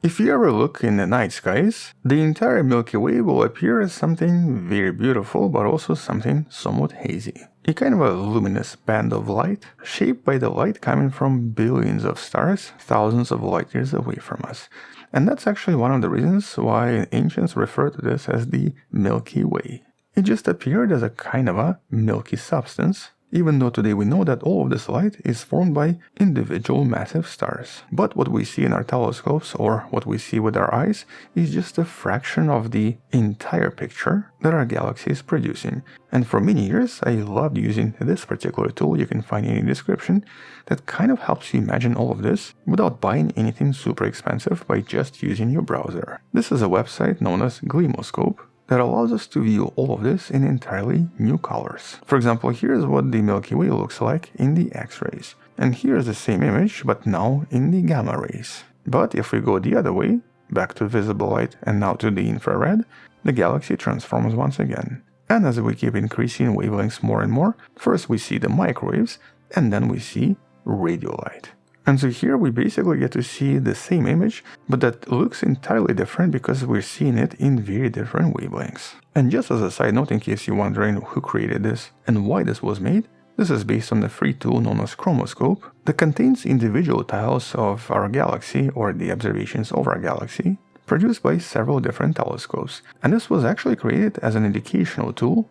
If you ever look in the night skies, the entire Milky Way will appear as something very beautiful, but also something somewhat hazy. A kind of a luminous band of light, shaped by the light coming from billions of stars, thousands of light years away from us. And that's actually one of the reasons why ancients refer to this as the Milky Way. It just appeared as a kind of a milky substance, even though today we know that all of this light is formed by individual massive stars. But what we see in our telescopes, or what we see with our eyes, is just a fraction of the entire picture that our galaxy is producing. And for many years, I loved using this particular tool you can find in the description that kind of helps you imagine all of this without buying anything super expensive by just using your browser. This is a website known as Gleamoscope that allows us to view all of this in entirely new colors. For example, here's what the Milky Way looks like in the X-rays. And here's the same image, but now in the gamma rays. But if we go the other way, back to visible light and now to the infrared, the galaxy transforms once again. And as we keep increasing wavelengths more and more, first we see the microwaves, and then we see radio light. And so here we basically get to see the same image, but that looks entirely different because we're seeing it in very different wavelengths. And just as a side note, in case you're wondering who created this and why this was made, this is based on the free tool known as Gleamoscope that contains individual tiles of our galaxy, or the observations of our galaxy, produced by several different telescopes. And this was actually created as an educational tool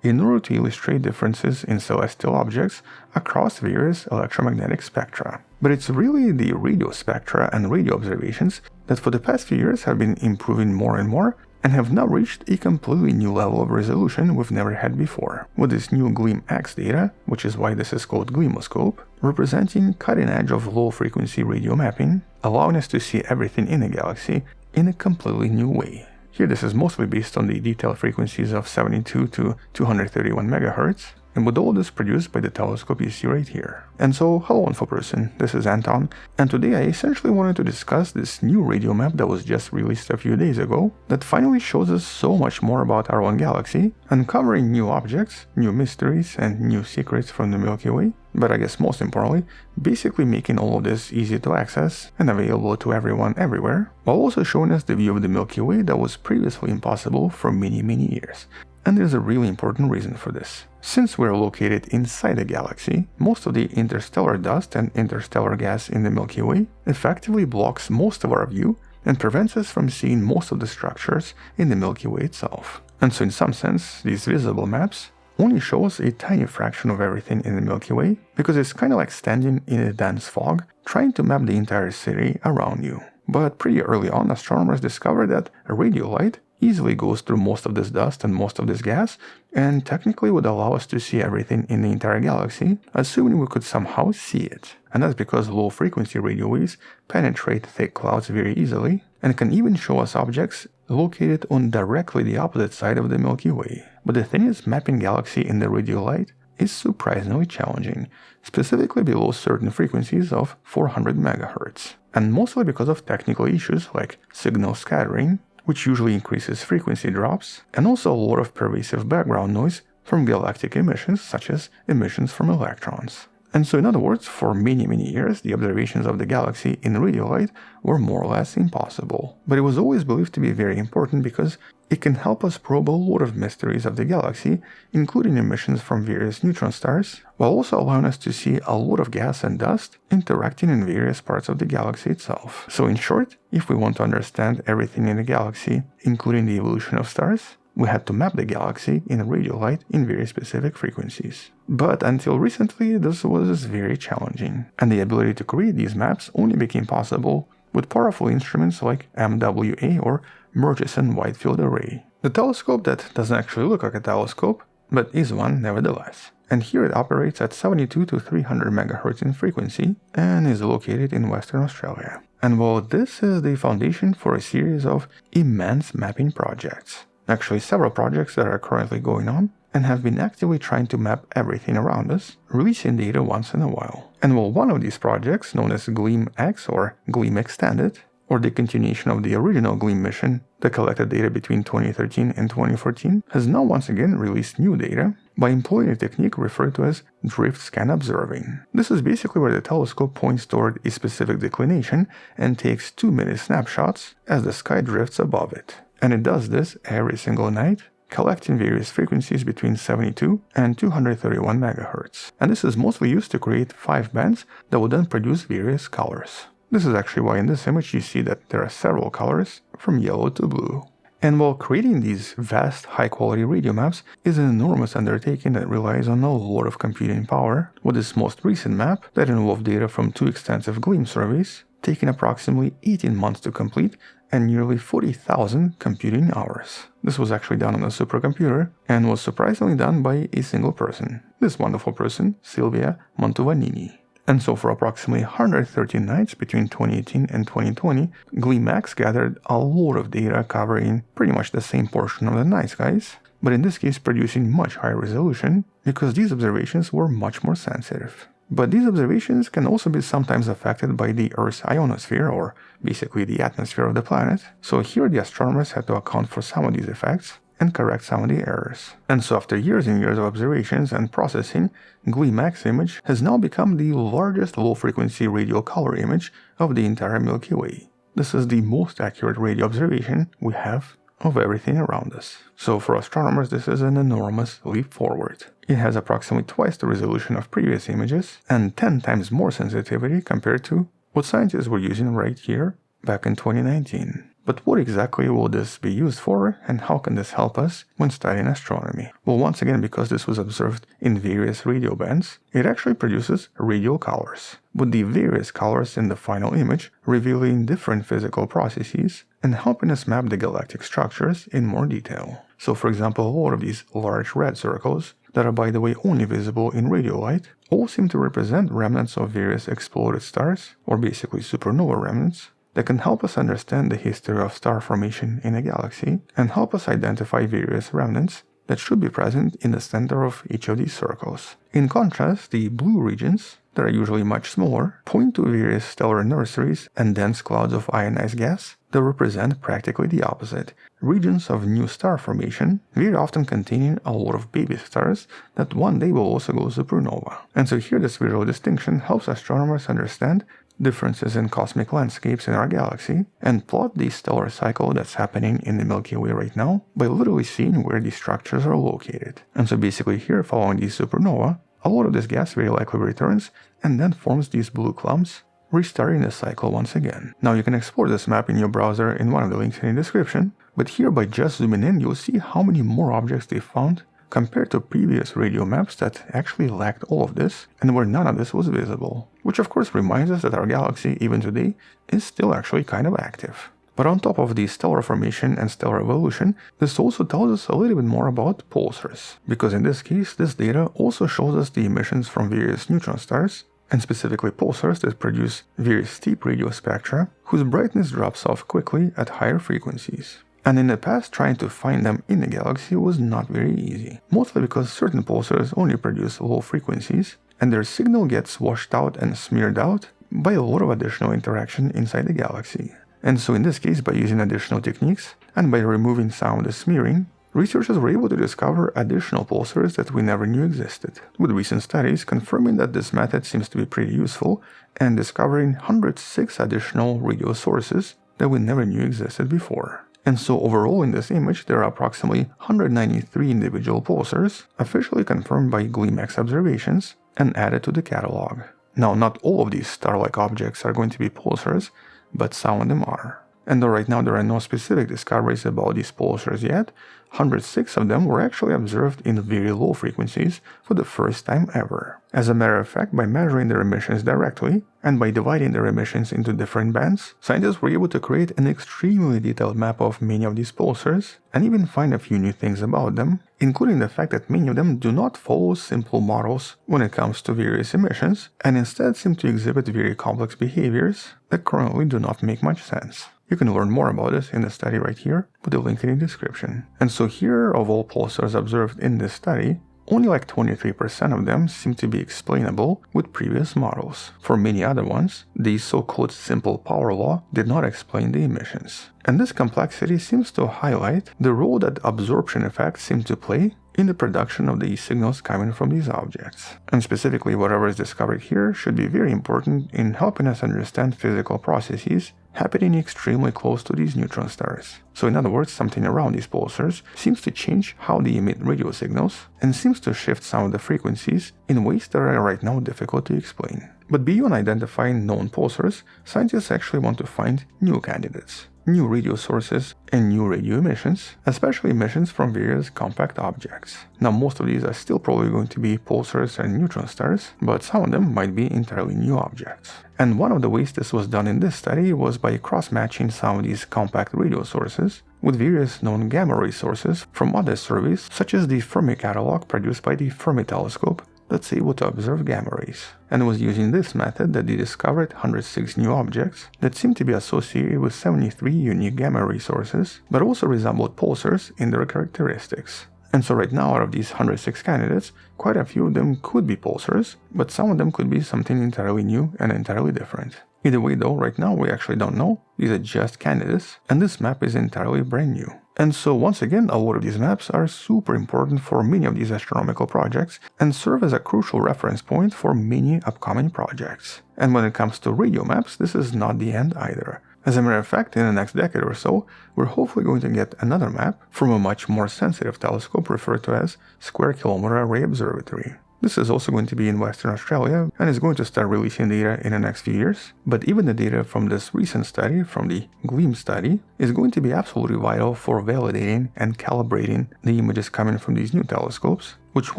in order to illustrate differences in celestial objects across various electromagnetic spectra. But it's really the radio spectra and radio observations that for the past few years have been improving more and more and have now reached a completely new level of resolution we've never had before. With this new GLEAM-X data, which is why this is called Gleamoscope, representing cutting edge of low-frequency radio mapping, allowing us to see everything in a galaxy in a completely new way. Here this is mostly based on the detailed frequencies of 72 to 231 MHz, and with all this produced by the telescope you see right here. And so, hello info person, this is Anton, and today I essentially wanted to discuss this new radio map that was just released a few days ago that finally shows us so much more about our own galaxy, uncovering new objects, new mysteries, and new secrets from the Milky Way, but I guess most importantly, basically making all of this easy to access and available to everyone everywhere, while also showing us the view of the Milky Way that was previously impossible for many years. And there's a really important reason for this. Since we're located inside a galaxy, most of the interstellar dust and interstellar gas in the Milky Way effectively blocks most of our view and prevents us from seeing most of the structures in the Milky Way itself. And so in some sense, these visible maps only show us a tiny fraction of everything in the Milky Way, because it's kind of like standing in a dense fog trying to map the entire city around you. But pretty early on, astronomers discovered that radio light easily goes through most of this dust and most of this gas, and technically would allow us to see everything in the entire galaxy, assuming we could somehow see it. And that's because low-frequency radio waves penetrate thick clouds very easily, and can even show us objects located on directly the opposite side of the Milky Way. But the thing is, mapping galaxy in the radio light is surprisingly challenging, specifically below certain frequencies of 400 MHz, and mostly because of technical issues like signal scattering, which usually increases frequency drops, and also a lot of pervasive background noise from galactic emissions, such as emissions from electrons. And so in other words, for many years, the observations of the galaxy in radio light were more or less impossible. But it was always believed to be very important because it can help us probe a lot of mysteries of the galaxy, including emissions from various neutron stars, while also allowing us to see a lot of gas and dust interacting in various parts of the galaxy itself. So in short, if we want to understand everything in the galaxy, including the evolution of stars, we had to map the galaxy in radio light in very specific frequencies. But until recently, this was very challenging, and the ability to create these maps only became possible with powerful instruments like MWA or Murchison Wide Field Array. The telescope that doesn't actually look like a telescope, but is one nevertheless. And here it operates at 72 to 300 MHz in frequency and is located in Western Australia. And well, this is the foundation for a series of immense mapping projects. Actually, several projects that are currently going on and have been actively trying to map everything around us, releasing data once in a while. And well, one of these projects, known as GLEAM-X or GLEAM Extended, or the continuation of the original GLEAM mission that collected data between 2013 and 2014, has now once again released new data by employing a technique referred to as drift scan observing. This is basically where the telescope points toward a specific declination and takes 2-minute snapshots as the sky drifts above it. And it does this every single night, collecting various frequencies between 72 and 231 MHz. And this is mostly used to create 5 bands that will then produce various colors. This is actually why in this image you see that there are several colors from yellow to blue. And while creating these vast, high-quality radio maps is an enormous undertaking that relies on a lot of computing power, with this most recent map that involved data from 2 extensive GLEAM surveys, taking approximately 18 months to complete and nearly 40,000 computing hours. This was actually done on a supercomputer and was surprisingly done by a single person. This wonderful person, Silvia Mantovanini. And so for approximately 113 nights between 2018 and 2020, GLEAM-X gathered a lot of data covering pretty much the same portion of the night skies, but in this case producing much higher resolution because these observations were much more sensitive. But these observations can also be sometimes affected by the Earth's ionosphere, or basically the atmosphere of the planet, so here the astronomers had to account for some of these effects and correct some of the errors. And so after years and years of observations and processing, GLEAM-X image has now become the largest low-frequency radio color image of the entire Milky Way. This is the most accurate radio observation we have of everything around us. So for astronomers, this is an enormous leap forward. It has approximately twice the resolution of previous images and 10 times more sensitivity compared to what scientists were using right here back in 2019. But what exactly will this be used for, and how can this help us when studying astronomy? Well, once again, because this was observed in various radio bands, it actually produces radio colors, with the various colors in the final image revealing different physical processes and helping us map the galactic structures in more detail. So for example, a lot of these large red circles, that are by the way only visible in radio light, all seem to represent remnants of various exploded stars, or basically supernova remnants, that can help us understand the history of star formation in a galaxy and help us identify various remnants that should be present in the center of each of these circles. In contrast, the blue regions, that are usually much smaller, point to various stellar nurseries and dense clouds of ionized gas that represent practically the opposite, regions of new star formation, very often containing a lot of baby stars that one day will also go supernova. And so here this visual distinction helps astronomers understand differences in cosmic landscapes in our galaxy and plot the stellar cycle that's happening in the Milky Way right now by literally seeing where these structures are located. And so basically here, following these supernova, a lot of this gas very likely returns and then forms these blue clumps, restarting the cycle once again. Now you can explore this map in your browser in one of the links in the description, but here by just zooming in you'll see how many more objects they found compared to previous radio maps that actually lacked all of this and where none of this was visible. Which of course reminds us that our galaxy, even today, is still actually kind of active. But on top of the stellar formation and stellar evolution, this also tells us a little bit more about pulsars, because in this case, this data also shows us the emissions from various neutron stars, and specifically pulsars that produce very steep radio spectra, whose brightness drops off quickly at higher frequencies. And in the past, trying to find them in the galaxy was not very easy, mostly because certain pulsars only produce low frequencies, and their signal gets washed out and smeared out by a lot of additional interaction inside the galaxy. And so in this case, by using additional techniques, and by removing some of the smearing, researchers were able to discover additional pulsars that we never knew existed, with recent studies confirming that this method seems to be pretty useful, and discovering 106 additional radio sources that we never knew existed before. And so overall in this image there are approximately 193 individual pulsars, officially confirmed by GLEAM-X observations, and added to the catalog. Now not all of these star-like objects are going to be pulsars, but some of them are. And though right now there are no specific discoveries about these pulsars yet, 106 of them were actually observed in very low frequencies for the first time ever. As a matter of fact, by measuring their emissions directly, and by dividing their emissions into different bands, scientists were able to create an extremely detailed map of many of these pulsars, and even find a few new things about them, including the fact that many of them do not follow simple models when it comes to various emissions, and instead seem to exhibit very complex behaviors that currently do not make much sense. You can learn more about this in the study right here, with the link in the description. And so here, of all pulsars observed in this study, Only like 23% of them seem to be explainable with previous models. For many other ones, the so-called simple power law did not explain the emissions. And this complexity seems to highlight the role that absorption effects seem to play in the production of the signals coming from these objects. And specifically, whatever is discovered here should be very important in helping us understand physical processes happening extremely close to these neutron stars. So in other words, something around these pulsars seems to change how they emit radio signals and seems to shift some of the frequencies in ways that are right now difficult to explain. But beyond identifying known pulsars, scientists actually want to find new candidates, new radio sources, and new radio emissions, especially emissions from various compact objects. Now, most of these are still probably going to be pulsars and neutron stars, but some of them might be entirely new objects. And one of the ways this was done in this study was by cross-matching some of these compact radio sources with various known gamma ray sources from other surveys, such as the Fermi catalog produced by the Fermi telescope that's able to observe gamma rays. And it was using this method that they discovered 106 new objects that seemed to be associated with 73 unique gamma ray sources, but also resembled pulsars in their characteristics. And so right now, out of these 106 candidates, quite a few of them could be pulsars, but some of them could be something entirely new and entirely different. Either way though, right now we actually don't know. These are just candidates, and this map is entirely brand new. And so once again, a lot of these maps are super important for many of these astronomical projects and serve as a crucial reference point for many upcoming projects. And when it comes to radio maps, this is not the end either. As a matter of fact, in the next decade or so, we're hopefully going to get another map from a much more sensitive telescope referred to as Square Kilometre Array Observatory. This is also going to be in Western Australia and is going to start releasing data in the next few years. But even the data from this recent study, from the GLEAM study, is going to be absolutely vital for validating and calibrating the images coming from these new telescopes, which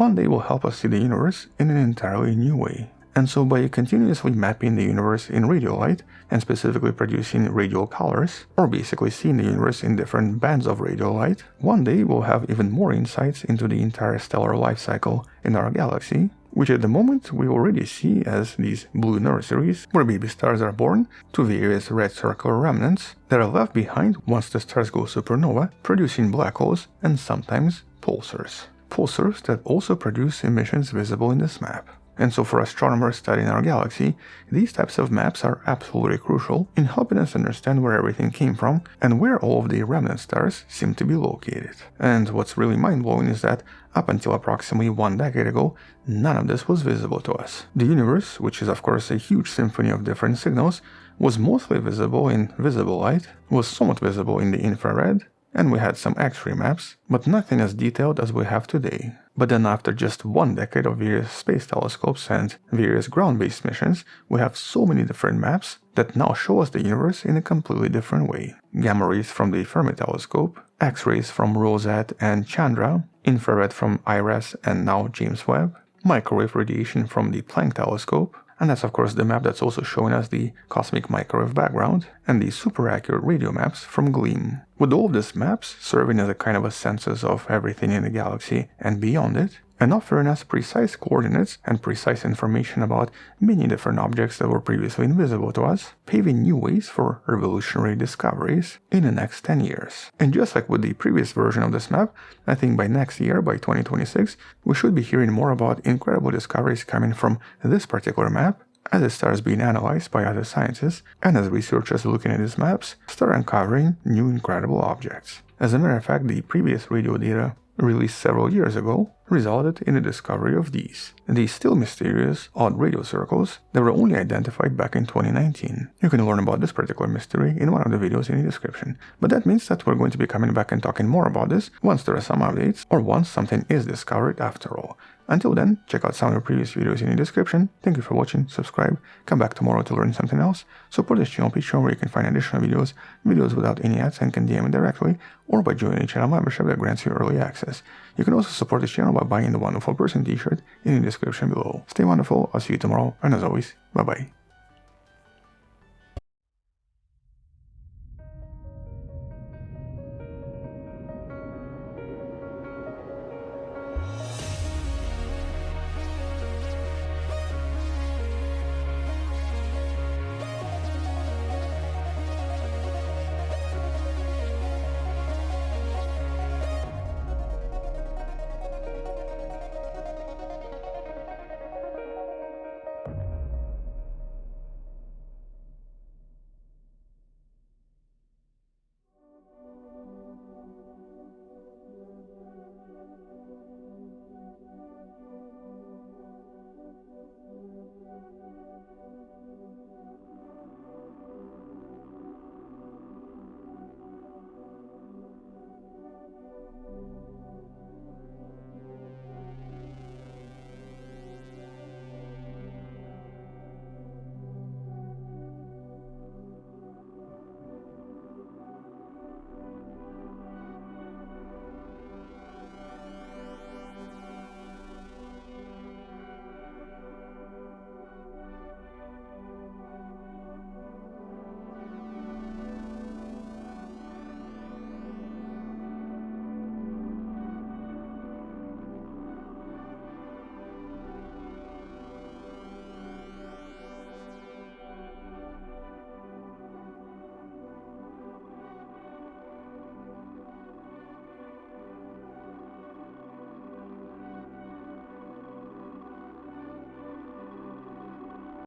one day will help us see the universe in an entirely new way. And so by continuously mapping the universe in radio light, and specifically producing radio colors, or basically seeing the universe in different bands of radio light, one day we'll have even more insights into the entire stellar life cycle in our galaxy, which at the moment we already see as these blue nurseries where baby stars are born to various red circular remnants that are left behind once the stars go supernova, producing black holes and sometimes pulsars. Pulsars that also produce emissions visible in this map. And so for astronomers studying our galaxy, these types of maps are absolutely crucial in helping us understand where everything came from and where all of the remnant stars seem to be located. And what's really mind-blowing is that up until approximately 1 decade ago, none of this was visible to us. The universe, which is of course a huge symphony of different signals, was mostly visible in visible light, was somewhat visible in the infrared, and we had some X-ray maps, but nothing as detailed as we have today. But then after just 1 decade of various space telescopes and various ground-based missions, we have so many different maps that now show us the universe in a completely different way. Gamma rays from the Fermi telescope, X-rays from Rosette and Chandra, infrared from IRAS and now James Webb, microwave radiation from the Planck telescope, and that's of course the map that's also showing us the cosmic microwave background, and the super accurate radio maps from GLEAM. With all of these maps serving as a kind of a census of everything in the galaxy and beyond it, and offering us precise coordinates and precise information about many different objects that were previously invisible to us, paving new ways for revolutionary discoveries in the next 10 years. And just like with the previous version of this map, I think by next year, by 2026, we should be hearing more about incredible discoveries coming from this particular map, as it starts being analyzed by other scientists, and as researchers looking at these maps start uncovering new incredible objects. As a matter of fact, the previous radio data released several years ago resulted in the discovery of these still mysterious odd radio circles that were only identified back in 2019. You can learn about this particular mystery in one of the videos in the description. But that means that we're going to be coming back and talking more about this once there are some updates, or once something is discovered after all. Until then, check out some of the previous videos in the description. Thank you for watching, subscribe, come back tomorrow to learn something else, support this channel Patreon where you can find additional videos without any ads and can DM me directly, or by joining the channel membership that grants you early access. You can also support this channel by buying the Wonderful Person t-shirt in the description below. Stay wonderful, I'll see you tomorrow, and as always, bye bye.